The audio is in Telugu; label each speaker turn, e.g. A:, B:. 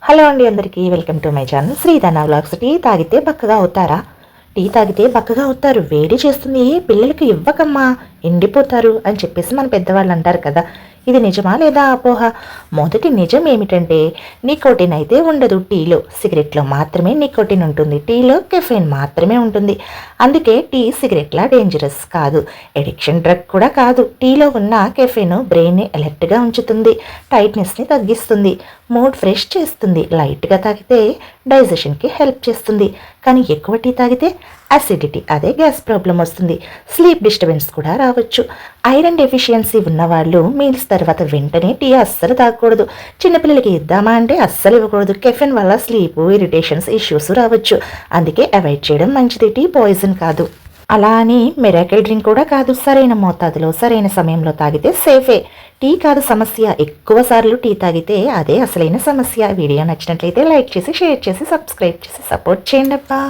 A: హలో అండి, అందరికీ welcome to my channel Sridhana vlogs. Tea తాగితే బక్కగా అవుతారా? టీ తాగితే బక్కగా అవుతారు, వేడి చేస్తుంది, పిల్లలకి ఇవ్వకమ్మా ఎండిపోతారు అని చెప్పేసి మన పెద్దవాళ్ళు అంటారు కదా. ఇది నిజమా లేదా అపోహ? మొదటి నిజం ఏమిటంటే నికోటిన్ అయితే ఉండదు టీలో. సిగరెట్లో మాత్రమే నికోటిన్ ఉంటుంది, టీలో కెఫెన్ మాత్రమే ఉంటుంది. అందుకే టీ సిగరెట్లా డేంజరస్ కాదు, ఎడిక్షన్ డ్రగ్ కూడా కాదు. టీలో ఉన్న కెఫెన్ బ్రెయిన్ని అలర్ట్గా ఉంచుతుంది, టైట్నెస్ని తగ్గిస్తుంది, మూడ్ ఫ్రెష్ చేస్తుంది. లైట్గా తాగితే డైజెషన్కి హెల్ప్ చేస్తుంది, కానీ ఎక్కువ టీ తాగితే అసిడిటీ, అదే గ్యాస్ ప్రాబ్లం వస్తుంది. స్లీప్ డిస్టర్బెన్స్ కూడా రావచ్చు. ఐరన్ డెఫిషియన్సీ ఉన్నవాళ్ళు మీల్స్ తర్వాత వెంటనే టీ అస్సలు తాగకూడదు. చిన్నపిల్లలకి ఇద్దామా అంటే అస్సలు ఇవ్వకూడదు. కెఫెన్ వల్ల స్లీప్ ఇరిటేషన్స్ ఇష్యూస్ రావచ్చు, అందుకే అవాయిడ్ చేయడం మంచిది. టీ పాయిజన్ కాదు, అలా అని మిరాకిల్ డ్రింక్ కూడా కాదు. సరైన మోతాదులో సరైన సమయంలో తాగితే సేఫే. టీ కాదు సమస్య, ఎక్కువ సార్లు టీ తాగితే అదే అసలైన సమస్య. వీడియో నచ్చినట్లయితే లైక్ చేసి, షేర్ చేసి, సబ్స్క్రైబ్ చేసి సపోర్ట్ చేయండి అబ్బా.